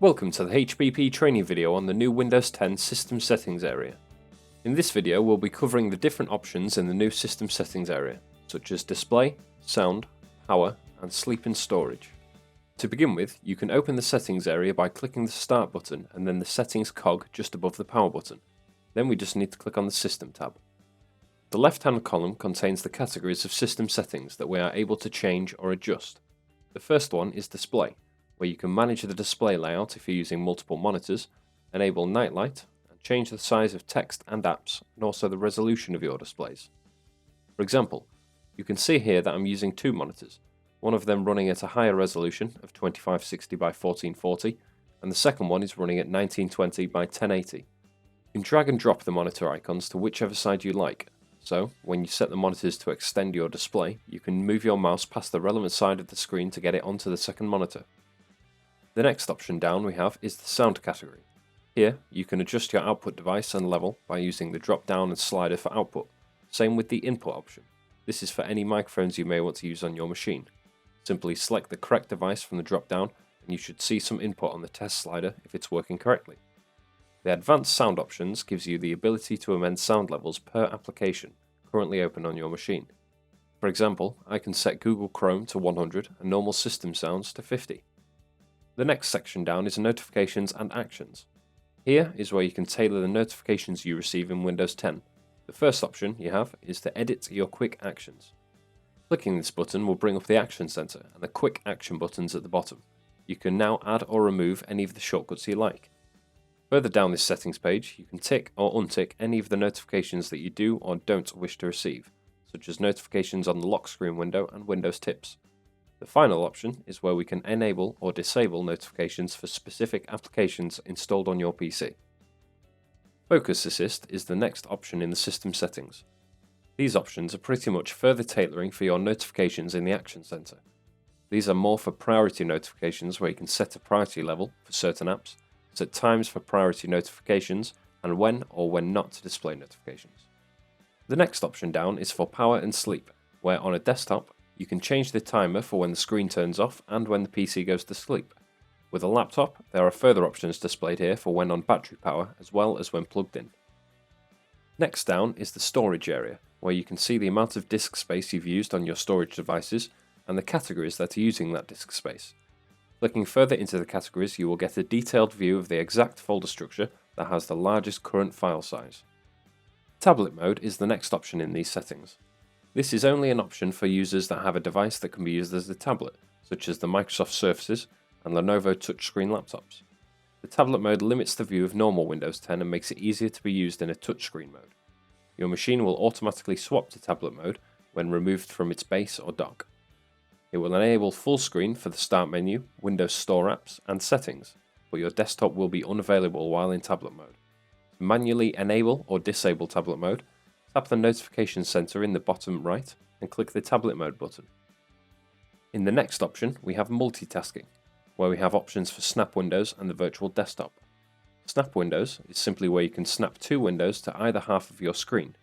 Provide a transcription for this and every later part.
Welcome to the HPP training video on the new Windows 10 System Settings area. In this video we'll be covering the different options in the new System Settings area, such as Display, Sound, Power and Sleep and Storage. To begin with, you can open the Settings area by clicking the Start button and then the Settings cog just above the Power button. Then we just need to click on the System tab. The left-hand column contains the categories of system settings that we are able to change or adjust. The first one is Display, where you can manage the display layout if you're using multiple monitors, enable nightlight, and change the size of text and apps, and also the resolution of your displays. For example, you can see here that I'm using two monitors, one of them running at a higher resolution of 2560 by 1440, and the second one is running at 1920 by 1080. You can drag and drop the monitor icons to whichever side you like. So, when you set the monitors to extend your display, you can move your mouse past the relevant side of the screen to get it onto the second monitor. The next option down we have is the Sound category. Here, you can adjust your output device and level by using the drop down and slider for output. Same with the Input option. This is for any microphones you may want to use on your machine. Simply select the correct device from the drop down and you should see some input on the test slider if it's working correctly. The Advanced Sound options gives you the ability to amend sound levels per application currently open on your machine. For example, I can set Google Chrome to 100 and normal system sounds to 50. The next section down is Notifications and Actions. Here is where you can tailor the notifications you receive in Windows 10. The first option you have is to edit your quick actions. Clicking this button will bring up the Action Center and the quick action buttons at the bottom. You can now add or remove any of the shortcuts you like. Further down this settings page, you can tick or untick any of the notifications that you do or don't wish to receive, such as notifications on the lock screen window and Windows tips. The final option is where we can enable or disable notifications for specific applications installed on your PC. Focus Assist is the next option in the system settings. These options are pretty much further tailoring for your notifications in the Action Center. These are more for priority notifications where you can set a priority level for certain apps, set times for priority notifications, and when or when not to display notifications. The next option down is for Power and Sleep, where on a desktop, you can change the timer for when the screen turns off and when the PC goes to sleep. With a laptop, there are further options displayed here for when on battery power as well as when plugged in. Next down is the Storage area, where you can see the amount of disk space you've used on your storage devices and the categories that are using that disk space. Clicking further into the categories, you will get a detailed view of the exact folder structure that has the largest current file size. Tablet mode is the next option in these settings. This is only an option for users that have a device that can be used as a tablet, such as the Microsoft Surfaces and Lenovo touchscreen laptops. The tablet mode limits the view of normal Windows 10 and makes it easier to be used in a touchscreen mode. Your machine will automatically swap to tablet mode when removed from its base or dock. It will enable full screen for the Start menu, Windows Store apps and settings, but your desktop will be unavailable while in tablet mode. To manually enable or disable tablet mode, tap the Notification Center in the bottom right and click the Tablet Mode button. In the next option, we have Multitasking, where we have options for Snap Windows and the Virtual Desktop. Snap Windows is simply where you can snap two windows to either half of your screen.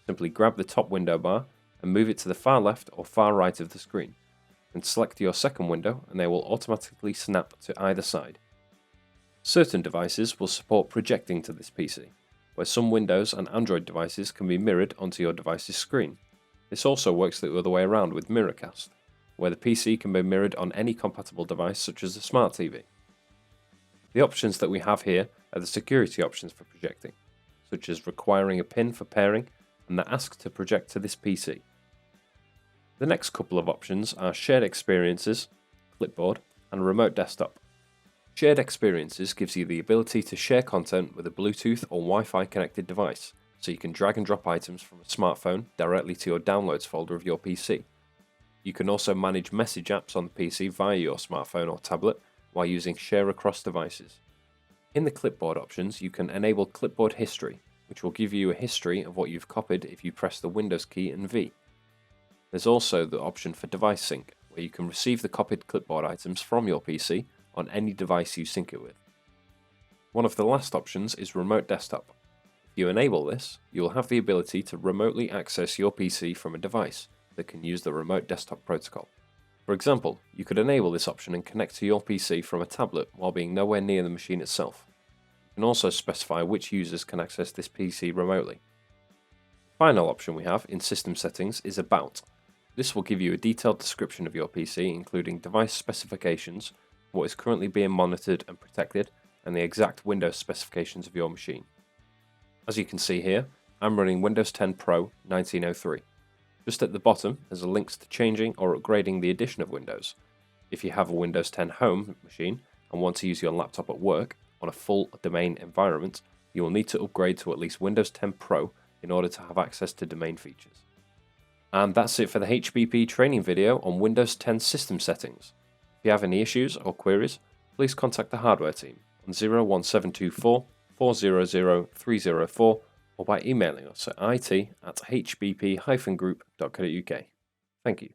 Simply grab the top window bar and move it to the far left or far right of the screen, and select your second window and they will automatically snap to either side. Certain devices will support projecting to this PC, where some Windows and Android devices can be mirrored onto your device's screen. This also works the other way around with Mirrorcast, where the PC can be mirrored on any compatible device such as a smart TV. The options that we have here are the security options for projecting, such as requiring a PIN for pairing and the ask to project to this PC. The next couple of options are Shared Experiences, Clipboard, and Remote Desktop. Shared Experiences gives you the ability to share content with a Bluetooth or Wi-Fi connected device, so you can drag and drop items from a smartphone directly to your Downloads folder of your PC. You can also manage message apps on the PC via your smartphone or tablet while using Share Across devices. In the Clipboard options, you can enable Clipboard History, which will give you a history of what you've copied if you press the Windows key and V. There's also the option for Device Sync, where you can receive the copied clipboard items from your PC on any device you sync it with. One of the last options is Remote Desktop. If you enable this, you will have the ability to remotely access your PC from a device that can use the Remote Desktop protocol. For example, you could enable this option and connect to your PC from a tablet while being nowhere near the machine itself. You can also specify which users can access this PC remotely. The final option we have in System Settings is About. This will give you a detailed description of your PC, including device specifications, what is currently being monitored and protected, and the exact Windows specifications of your machine. As you can see here, I'm running Windows 10 Pro 1903. Just at the bottom, there's links to changing or upgrading the edition of Windows. If you have a Windows 10 Home machine and want to use your laptop at work on a full domain environment, you will need to upgrade to at least Windows 10 Pro in order to have access to domain features. And that's it for the HBP training video on Windows 10 system settings. If you have any issues or queries, please contact the hardware team on 01724 400 304 or by emailing us at it@hbp-group.co.uk. Thank you.